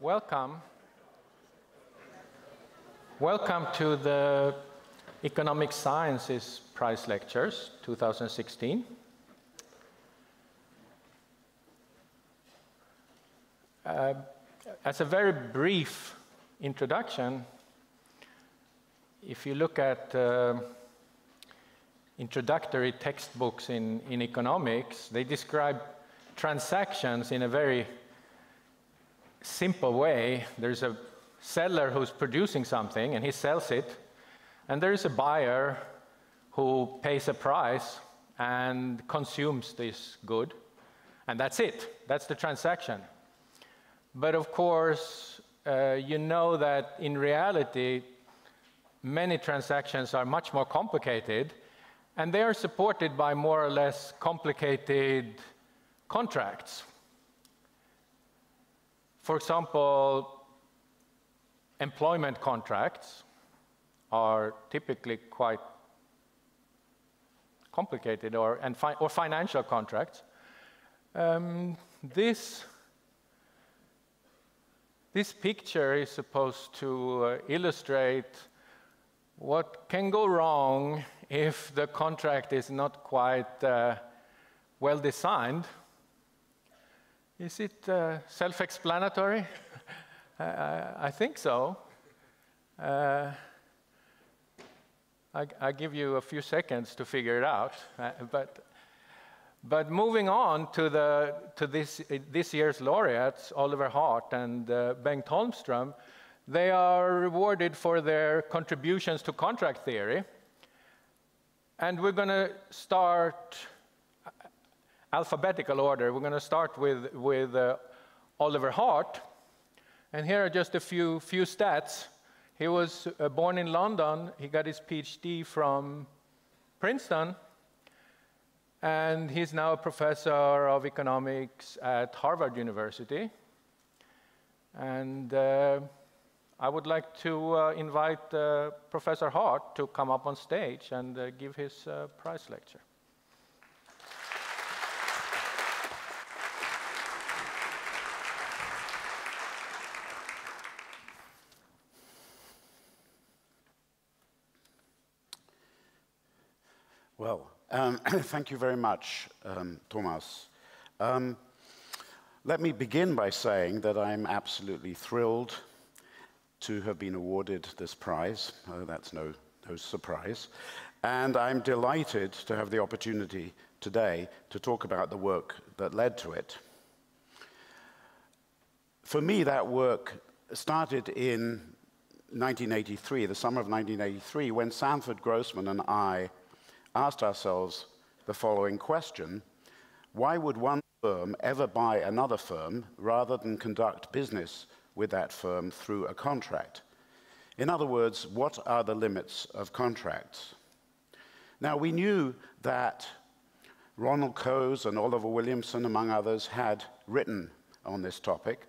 Welcome. Welcome to the Economic Sciences Prize Lectures 2016. As a very brief introduction, if you look at introductory textbooks in economics, they describe transactions in a very simple way. There's a seller who's producing something and he sells it, and there's a buyer who pays a price and consumes this good, and that's it. That's the transaction. But of course, you know that in reality, many transactions are much more complicated, and they are supported by more or less complicated contracts. For example, employment contracts are typically quite complicated, or financial contracts. This picture is supposed to illustrate what can go wrong if the contract is not quite well designed. Is it self-explanatory? I think so. I give you a few seconds to figure it out. But moving on to this year's laureates, Oliver Hart and Bengt Holmström, they are rewarded for their contributions to contract theory. And we're going to start alphabetical order. We're going to start with Oliver Hart. And here are just a few stats. He was born in London. He got his PhD from Princeton. And he's now a professor of economics at Harvard University. And I would like to invite Professor Hart to come up on stage and give his prize lecture. Well, thank you very much, Tomas. Let me begin by saying that I'm absolutely thrilled to have been awarded this prize. That's no surprise. And I'm delighted to have the opportunity today to talk about the work that led to it. For me, that work started in 1983, the summer of 1983, when Sanford Grossman and I asked ourselves the following question: why would one firm ever buy another firm rather than conduct business with that firm through a contract? In other words, what are the limits of contracts? Now, we knew that Ronald Coase and Oliver Williamson, among others, had written on this topic,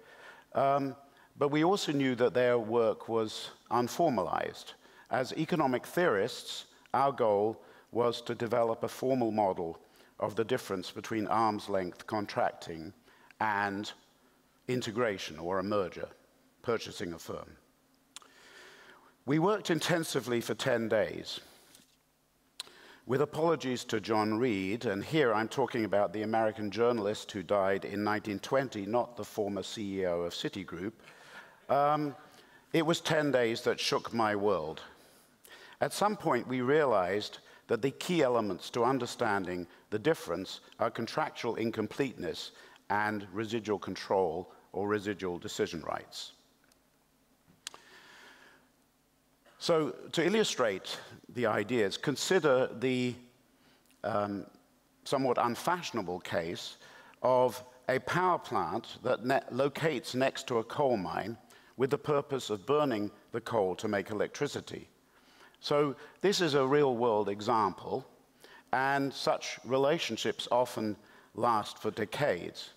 but we also knew that their work was unformalized. As economic theorists, our goal was to develop a formal model of the difference between arm's-length contracting and integration, or a merger, purchasing a firm. We worked intensively for 10 days. With apologies to John Reed, and here I'm talking about the American journalist who died in 1920, not the former CEO of Citigroup, it was 10 days that shook my world. At some point, we realized that the key elements to understanding the difference are contractual incompleteness and residual control, or residual decision rights. So, to illustrate the ideas, consider the somewhat unfashionable case of a power plant that locates next to a coal mine with the purpose of burning the coal to make electricity. So this is a real-world example, and such relationships often last for decades.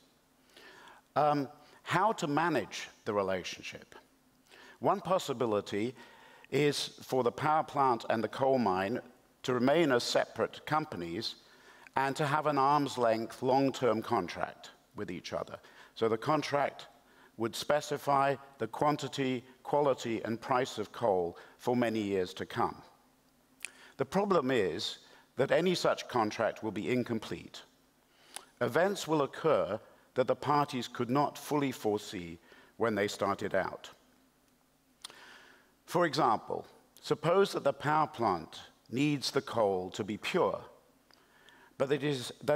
How to manage the relationship? One possibility is for the power plant and the coal mine to remain as separate companies and to have an arm's-length long-term contract with each other. So the contract would specify the quantity, quality, and price of coal for many years to come. The problem is that any such contract will be incomplete. Events will occur that the parties could not fully foresee when they started out. For example, suppose that the power plant needs the coal to be pure, but that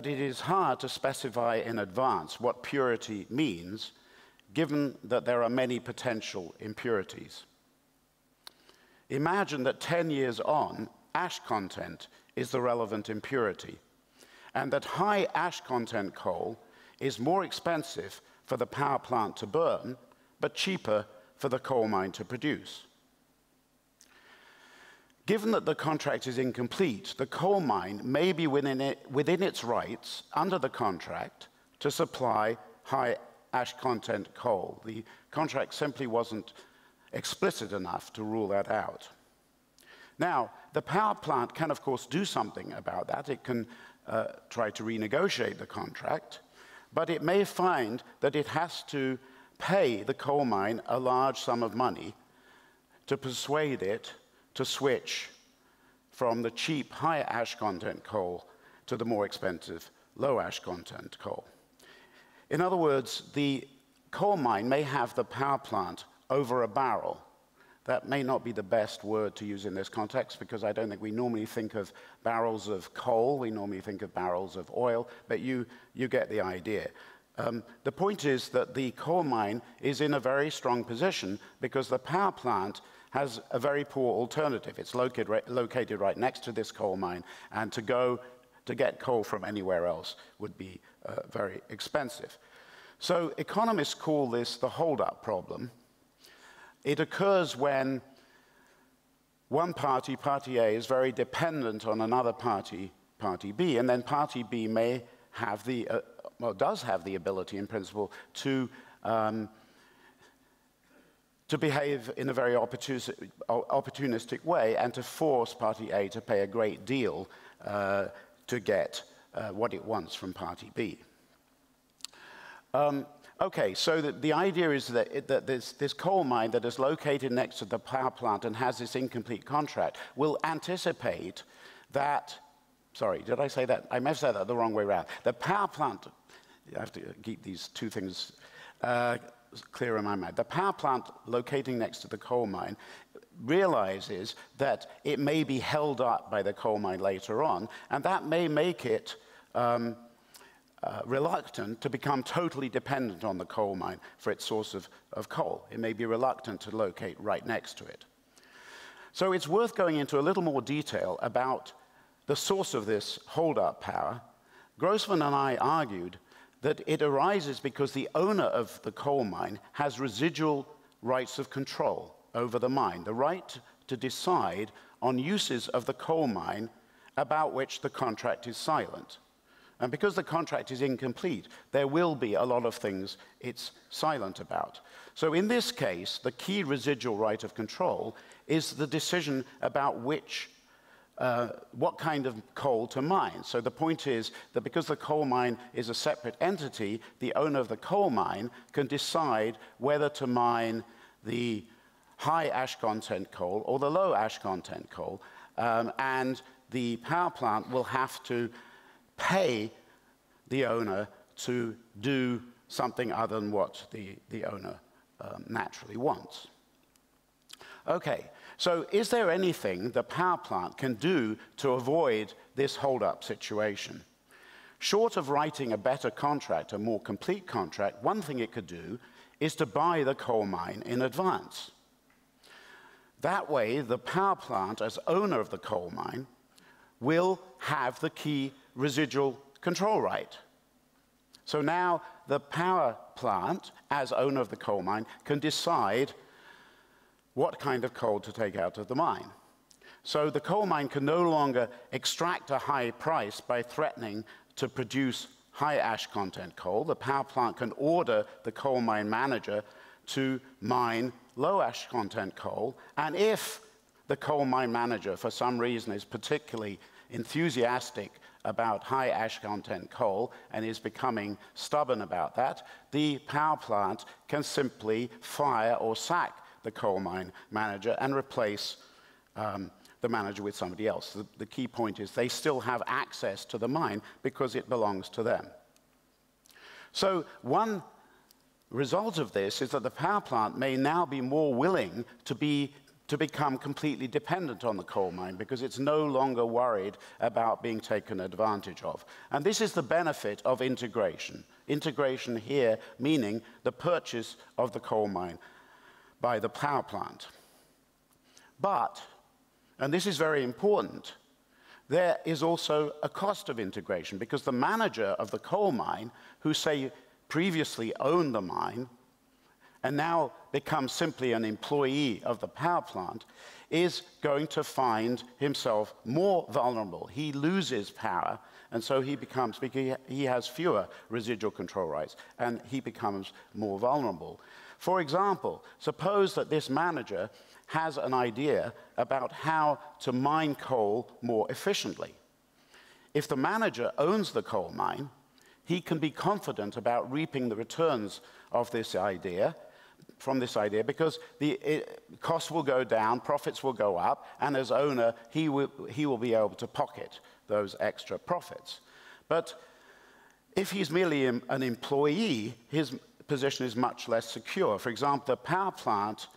it is hard to specify in advance what purity means, given that there are many potential impurities. Imagine that 10 years on, ash content is the relevant impurity, and that high ash content coal is more expensive for the power plant to burn, but cheaper for the coal mine to produce. Given that the contract is incomplete, the coal mine may be within its rights under the contract to supply high ash content coal. The contract simply wasn't explicit enough to rule that out. Now, the power plant can, of course, do something about that. It can try to renegotiate the contract, but it may find that it has to pay the coal mine a large sum of money to persuade it to switch from the cheap high ash content coal to the more expensive low ash content coal. In other words, the coal mine may have the power plant over a barrel. That may not be the best word to use in this context, because I don't think we normally think of barrels of coal, we normally think of barrels of oil, but you get the idea. The point is that the coal mine is in a very strong position because the power plant has a very poor alternative. It's located right next to this coal mine, and to get coal from anywhere else would be very expensive. So economists call this the hold-up problem. It occurs when one party, Party A, is very dependent on another party, Party B, and then Party B may have the, does have the ability, in principle, to behave in a very opportunistic way and to force Party A to pay a great deal to get what it wants from Party B. Okay, so the idea is that this coal mine that is located next to the power plant and has this incomplete contract will anticipate that, sorry, did I say that? I may have said that the wrong way around. The power plant, I have to keep these two things clear in my mind. The power plant locating next to the coal mine realizes that it may be held up by the coal mine later on, and that may make it reluctant to become totally dependent on the coal mine for its source of coal. It may be reluctant to locate right next to it. So it's worth going into a little more detail about the source of this hold-up power. Grossman and I argued that it arises because the owner of the coal mine has residual rights of control over the mine, the right to decide on uses of the coal mine about which the contract is silent. And because the contract is incomplete, there will be a lot of things it's silent about. So in this case, the key residual right of control is the decision about what kind of coal to mine. So the point is that because the coal mine is a separate entity, the owner of the coal mine can decide whether to mine the high ash content coal or the low ash content coal, and the power plant will have to pay the owner to do something other than what the owner naturally wants. Okay, so is there anything the power plant can do to avoid this hold-up situation? Short of writing a better contract, a more complete contract, one thing it could do is to buy the coal mine in advance. That way, the power plant, as owner of the coal mine, will have the key residual control right. So now the power plant, as owner of the coal mine, can decide what kind of coal to take out of the mine. So the coal mine can no longer extract a high price by threatening to produce high ash content coal. The power plant can order the coal mine manager to mine low ash content coal, and if the coal mine manager, for some reason, is particularly enthusiastic about high ash content coal and is becoming stubborn about that, the power plant can simply fire or sack the coal mine manager and replace the manager with somebody else. The key point is they still have access to the mine because it belongs to them. So one result of this is that the power plant may now be more willing to become completely dependent on the coal mine because it's no longer worried about being taken advantage of. And this is the benefit of integration. Integration here meaning the purchase of the coal mine by the power plant. But, and this is very important, there is also a cost of integration because the manager of the coal mine, who say previously owned the mine and now becomes simply an employee of the power plant, is going to find himself more vulnerable. He loses power, and so he becomes, because he has fewer residual control rights, and he becomes more vulnerable. For example, suppose that this manager has an idea about how to mine coal more efficiently. If the manager owns the coal mine, he can be confident about reaping the returns of this idea, from this idea, because the costs will go down, profits will go up, and as owner, he will be able to pocket those extra profits. But if he's merely an employee, his position is much less secure. For example, the power plant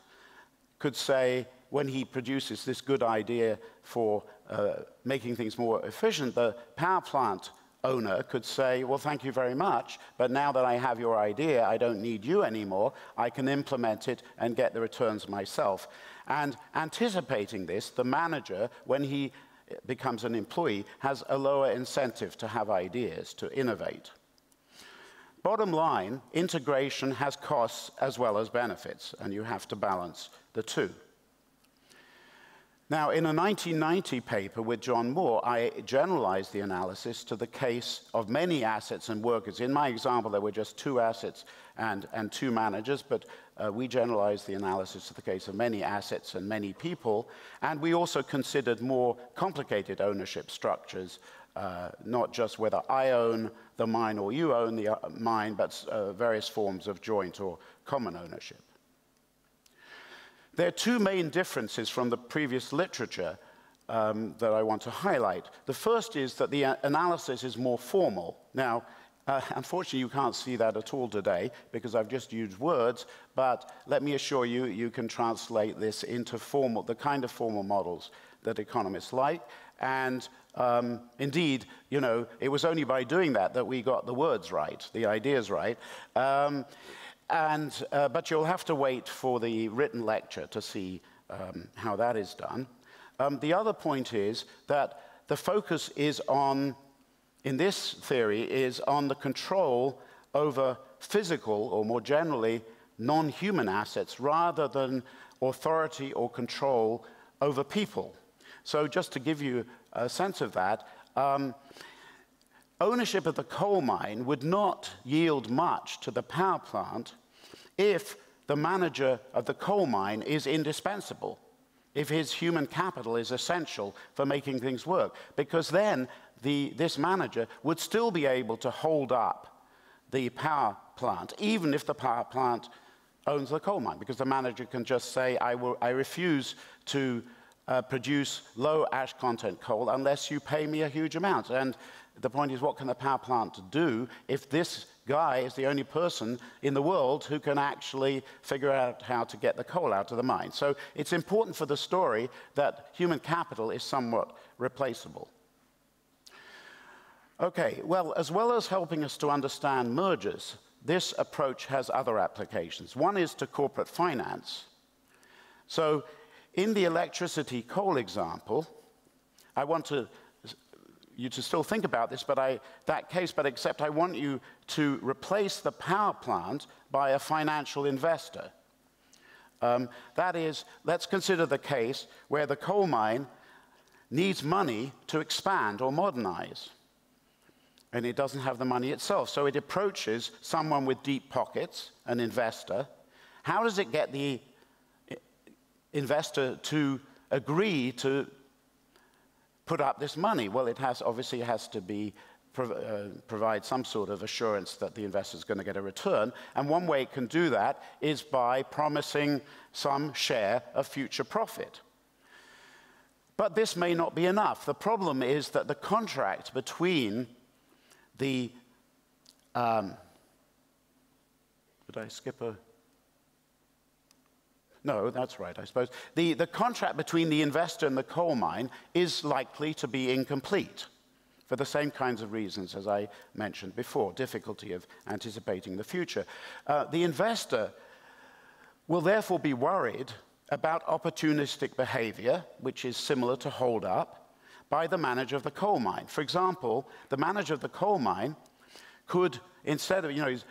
could say, when he produces this good idea for making things more efficient, the power plant owner could say, well, thank you very much, but now that I have your idea, I don't need you anymore. I can implement it and get the returns myself. And anticipating this, the manager, when he becomes an employee, has a lower incentive to have ideas, to innovate. Bottom line, integration has costs as well as benefits, and you have to balance the two. Now, in a 1990 paper with John Moore, I generalized the analysis to the case of many assets and workers. In my example, there were just 2 assets and 2 managers, but we generalized the analysis to the case of many assets and many people. And we also considered more complicated ownership structures, not just whether I own the mine or you own the mine, but various forms of joint or common ownership. There are 2 main differences from the previous literature that I want to highlight. The first is that the analysis is more formal. Now, unfortunately, you can't see that at all today because I've just used words, but let me assure you, you can translate this into the kind of formal models that economists like. And indeed, you know, it was only by doing that that we got the words right, the ideas right. But you'll have to wait for the written lecture to see how that is done. The other point is that the focus is on, in this theory, is on the control over physical, or more generally, non-human assets, rather than authority or control over people. So just to give you a sense of that, ownership of the coal mine would not yield much to the power plant if the manager of the coal mine is indispensable, if his human capital is essential for making things work, because then this manager would still be able to hold up the power plant, even if the power plant owns the coal mine, because the manager can just say, I refuse to produce low ash content coal unless you pay me a huge amount. And the point is, what can the power plant do if this guy is the only person in the world who can actually figure out how to get the coal out of the mine? So it's important for the story that human capital is somewhat replaceable. Okay, well as helping us to understand mergers, this approach has other applications. One is to corporate finance. So in the electricity coal example, I want you to still think about this, but except I want you to replace the power plant by a financial investor. That is, let's consider the case where the coal mine needs money to expand or modernize, and it doesn't have the money itself. So it approaches someone with deep pockets, an investor. How does it get the investor to agree to put up this money? Well, it obviously has to be provide some sort of assurance that the investor is going to get a return. And one way it can do that is by promising some share of future profit. But this may not be enough. The problem is that the contract between the... did I skip a... No, that's right, I suppose. The contract between the investor and the coal mine is likely to be incomplete for the same kinds of reasons as I mentioned before, difficulty of anticipating the future. The investor will therefore be worried about opportunistic behavior, which is similar to hold-up, by the manager of the coal mine. For example, the manager of the coal mine could, instead of,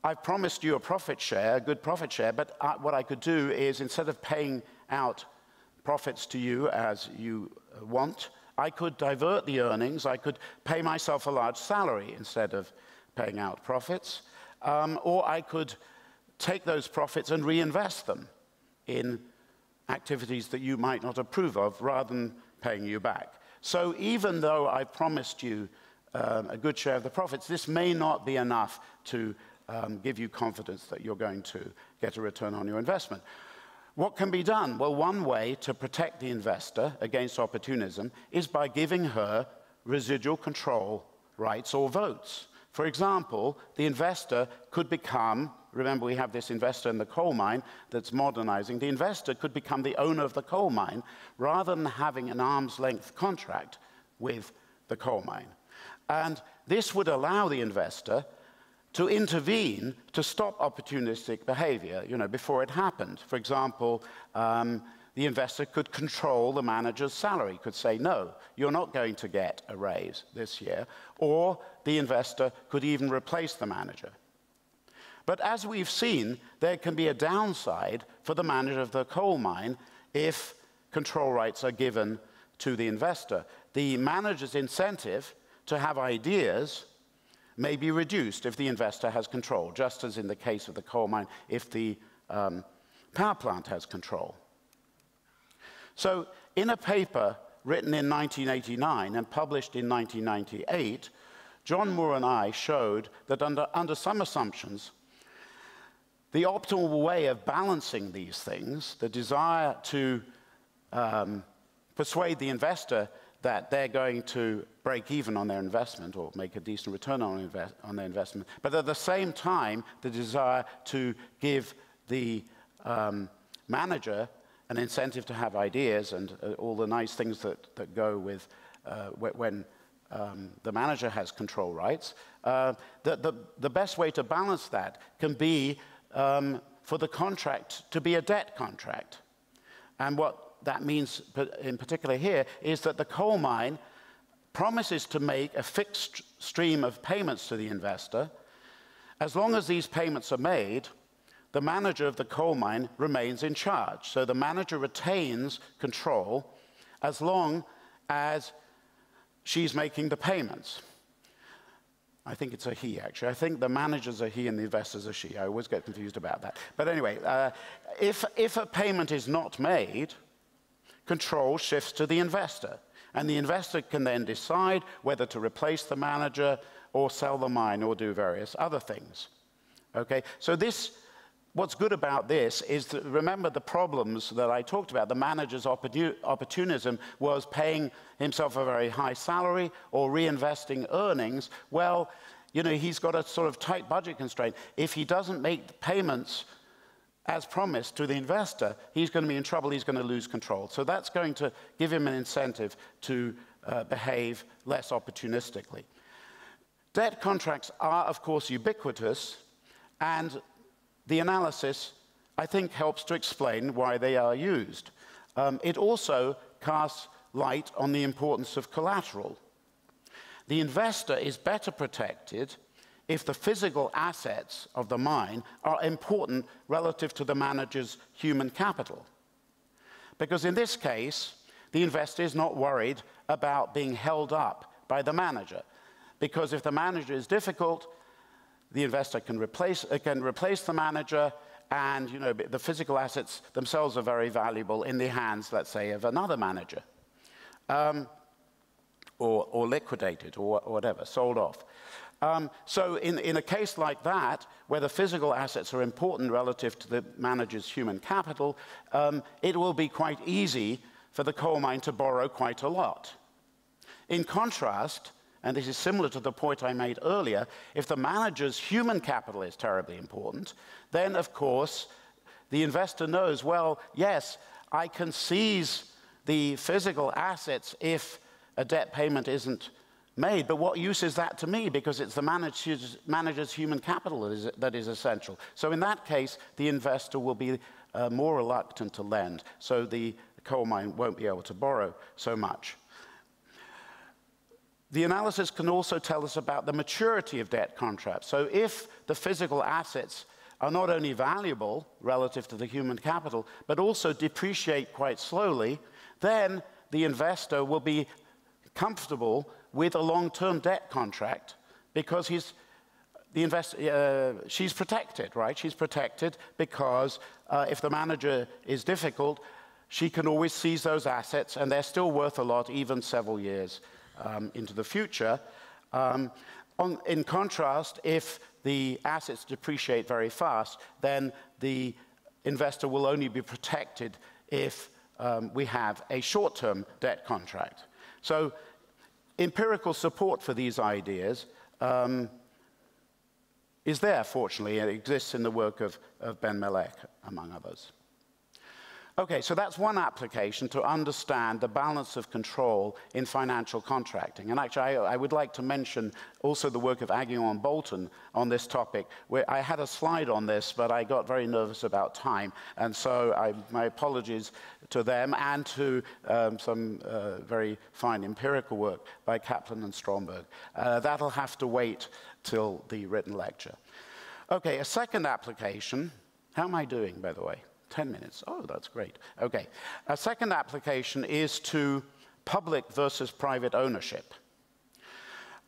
I've promised you a profit share, a good profit share, but what I could do is, instead of paying out profits to you as you want, I could divert the earnings. I could pay myself a large salary instead of paying out profits, or I could take those profits and reinvest them in activities that you might not approve of, rather than paying you back. So even though I promised you a good share of the profits, this may not be enough to give you confidence that you're going to get a return on your investment. What can be done? Well, one way to protect the investor against opportunism is by giving her residual control rights or votes. For example, the investor could become, remember we have this investor in the coal mine that's modernizing, the investor could become the owner of the coal mine rather than having an arm's length contract with the coal mine. And this would allow the investor to intervene to stop opportunistic behavior, before it happened. For example, the investor could control the manager's salary, could say, no, you're not going to get a raise this year, or the investor could even replace the manager. But as we've seen, there can be a downside for the manager of the coal mine if control rights are given to the investor. The manager's incentive to have ideas may be reduced if the investor has control, just as in the case of the coal mine, if the power plant has control. So in a paper written in 1989 and published in 1998, John Moore and I showed that under some assumptions, the optimal way of balancing these things, the desire to persuade the investor that they're going to break even on their investment or make a decent return on their investment, but at the same time, the desire to give the manager an incentive to have ideas and all the nice things that go with when the manager has control rights. The best way to balance that can be for the contract to be a debt contract. And what that means in particular here is that the coal mine promises to make a fixed stream of payments to the investor. As long as these payments are made, the manager of the coal mine remains in charge. So the manager retains control as long as she's making the payments. I think it's a he, actually. I think the manager's a he and the investor's a she. I always get confused about that. But anyway, if a payment is not made, control shifts to the investor. And the investor can then decide whether to replace the manager or sell the mine or do various other things. Okay, so what's good about this is that, remember the problems that I talked about. The manager's opportunism was paying himself a very high salary or reinvesting earnings. Well, he's got a sort of tight budget constraint. If he doesn't make the payments as promised to the investor, he's going to be in trouble, he's going to lose control. So that's going to give him an incentive to behave less opportunistically. Debt contracts are, of course, ubiquitous, and the analysis, I think, helps to explain why they are used. It also casts light on the importance of collateral. The investor is better protected if the physical assets of the mine are important relative to the manager's human capital. Because in this case, the investor is not worried about being held up by the manager. Because if the manager is difficult, the investor can replace the manager, and the physical assets themselves are very valuable in the hands, let's say, of another manager. or liquidated or whatever, sold off. So in a case like that, where the physical assets are important relative to the manager's human capital, it will be quite easy for the coal mine to borrow quite a lot. In contrast, and this is similar to the point I made earlier, if the manager's human capital is terribly important, then of course the investor knows, well, yes, I can seize the physical assets if a debt payment isn't made, but what use is that to me? Because it's the manager's human capital that is essential. So in that case, the investor will be more reluctant to lend, so the coal mine won't be able to borrow so much. The analysis can also tell us about the maturity of debt contracts. So if the physical assets are not only valuable relative to the human capital, but also depreciate quite slowly, then the investor will be comfortable with a long-term debt contract because she's protected, right? She's protected because if the manager is difficult, she can always seize those assets and they're still worth a lot even several years into the future. In contrast, if the assets depreciate very fast, then the investor will only be protected if we have a short-term debt contract. So empirical support for these ideas is there, fortunately. It exists in the work of Ben Melek, among others. Okay, so that's one application to understand the balance of control in financial contracting. And actually, I would like to mention also the work of Aghion and Bolton on this topic, where I had a slide on this, but I got very nervous about time. And so my apologies to them and to some very fine empirical work by Kaplan and Stromberg. That'll have to wait till the written lecture. Okay, a second application. How am I doing, by the way? 10 minutes. Oh, that's great. Okay. A second application is to public versus private ownership.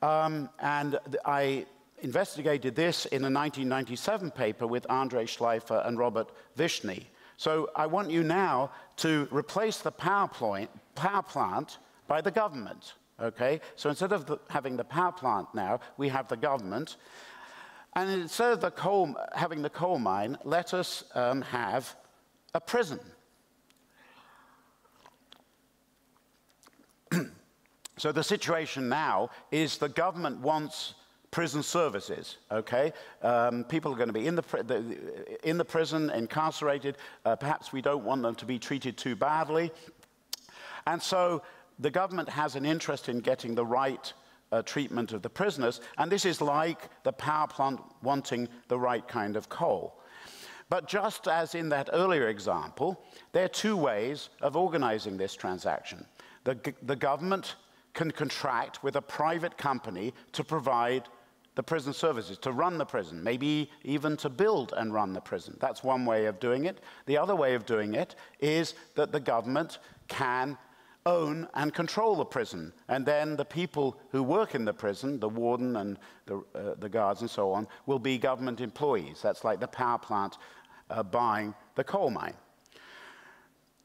And I investigated this in a 1997 paper with Andrei Schleifer and Robert Vishny. So I want you now to replace the power plant by the government. Okay? So instead of having the power plant now, we have the government. And instead of having the coal mine, let us have a prison. So the situation now is the government wants prison services, okay? People are going to be in the prison, incarcerated. Perhaps we don't want them to be treated too badly. And so the government has an interest in getting the right treatment of the prisoners, and this is like the power plant wanting the right kind of coal. But just as in that earlier example, there are two ways of organizing this transaction. The government can contract with a private company to provide the prison services, to run the prison, maybe even to build and run the prison. That's one way of doing it. The other way of doing it is that the government can own and control the prison, and then the people who work in the prison, the warden and the guards and so on, will be government employees. That's like the power plant buying the coal mine.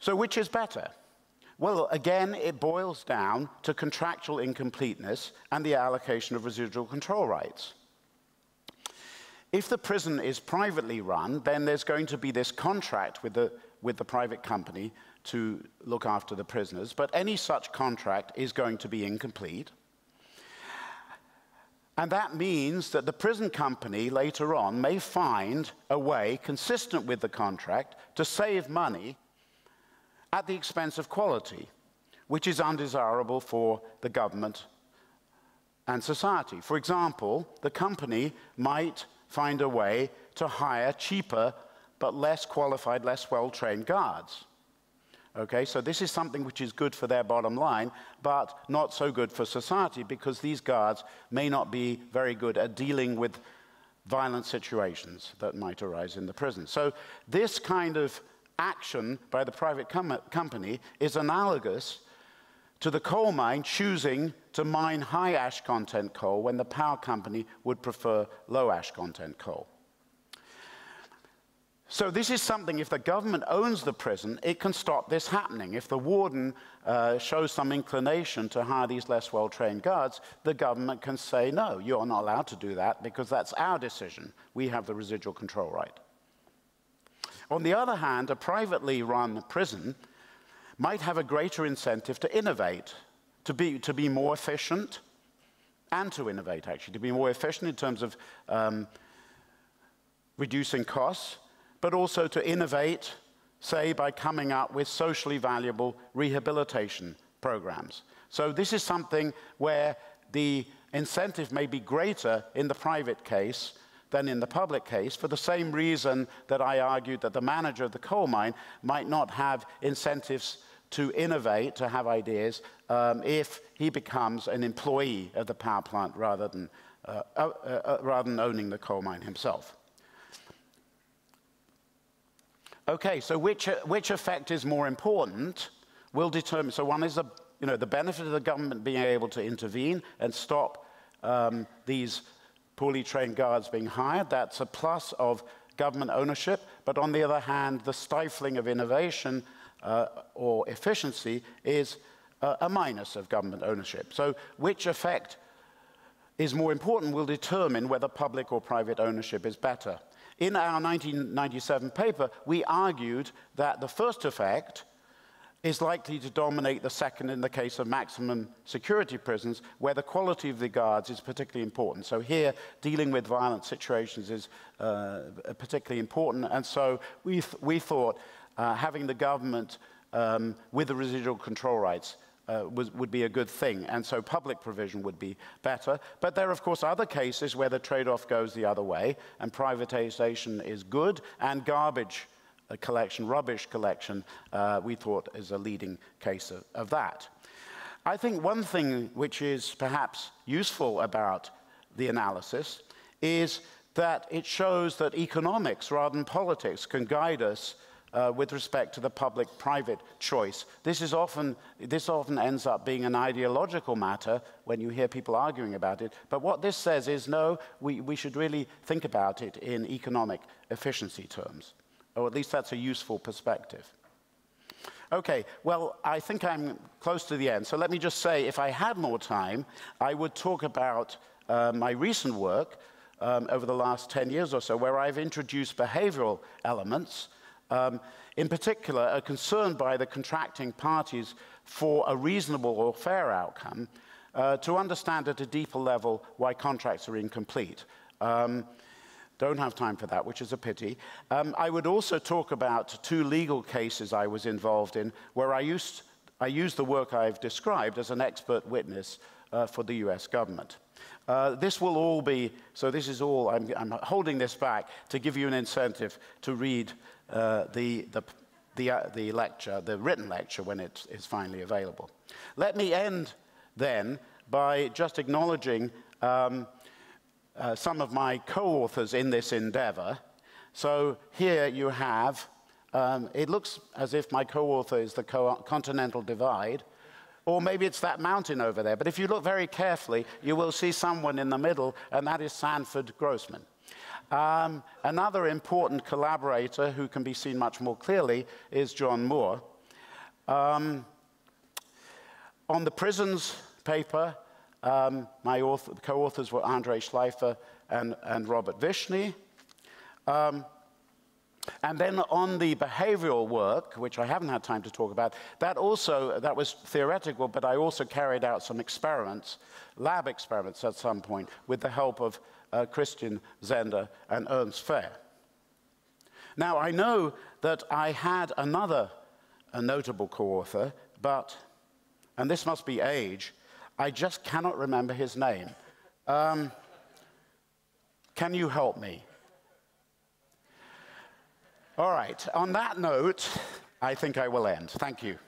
So which is better? Well, again, it boils down to contractual incompleteness and the allocation of residual control rights. If the prison is privately run, then there's going to be this contract with the private company to look after the prisoners, but any such contract is going to be incomplete. And that means that the prison company later on may find a way, consistent with the contract, to save money at the expense of quality, which is undesirable for the government and society. For example, the company might find a way to hire cheaper but less qualified, less well-trained guards. Okay, so this is something which is good for their bottom line, but not so good for society because these guards may not be very good at dealing with violent situations that might arise in the prison. So this kind of action by the private company is analogous to the coal mine choosing to mine high ash content coal when the power company would prefer low ash content coal. So this is something, if the government owns the prison, it can stop this happening. If the warden shows some inclination to hire these less well-trained guards, the government can say, no, you're not allowed to do that because that's our decision. We have the residual control right. On the other hand, a privately run prison might have a greater incentive to innovate, to be more efficient, and to innovate, actually, to be more efficient in terms of reducing costs, but also to innovate, say, by coming up with socially valuable rehabilitation programs. So this is something where the incentive may be greater in the private case than in the public case, for the same reason that I argued that the manager of the coal mine might not have incentives to innovate, to have ideas, if he becomes an employee of the power plant rather than owning the coal mine himself. Okay, so which effect is more important will determine. So one is the benefit of the government being able to intervene and stop these poorly trained guards being hired. That's a plus of government ownership. But on the other hand, the stifling of innovation or efficiency is a minus of government ownership. So which effect is more important will determine whether public or private ownership is better. In our 1997 paper, we argued that the first effect is likely to dominate the second in the case of maximum security prisons, where the quality of the guards is particularly important. So here, dealing with violent situations is particularly important. And so we thought having the government with the residual control rights would be a good thing, and so public provision would be better. But there are, of course, other cases where the trade-off goes the other way, and privatization is good, and garbage collection, rubbish collection, we thought is a leading case of that. I think one thing which is perhaps useful about the analysis is that it shows that economics rather than politics can guide us with respect to the public-private choice. This often ends up being an ideological matter when you hear people arguing about it. But what this says is, no, we should really think about it in economic efficiency terms. Or at least that's a useful perspective. Okay, well, I think I'm close to the end. So let me just say, if I had more time, I would talk about my recent work over the last 10 years or so, where I've introduced behavioral elements. In particular, are concerned by the contracting parties for a reasonable or fair outcome to understand at a deeper level why contracts are incomplete. Don't have time for that, which is a pity. I would also talk about two legal cases I was involved in where I used the work I've described as an expert witness for the US government. This will all be, so this is all, I'm holding this back to give you an incentive to read the lecture, the written lecture, when it is finally available. Let me end then by just acknowledging some of my co-authors in this endeavor. So here you have, it looks as if my co-author is the Continental Divide, or maybe it's that mountain over there. But if you look very carefully, you will see someone in the middle, and that is Sanford Grossman. Another important collaborator who can be seen much more clearly is John Moore. On the prisons paper, my co-authors were Andrei Schleifer and Robert Vishny. And then on the behavioral work, which I haven't had time to talk about, that was theoretical, but I also carried out some experiments, lab experiments at some point, with the help of Christian Zender and Ernst Fehr. Now, I know that I had a notable co-author, but, and this must be age, I just cannot remember his name. Can you help me? All right, on that note, I think I will end. Thank you.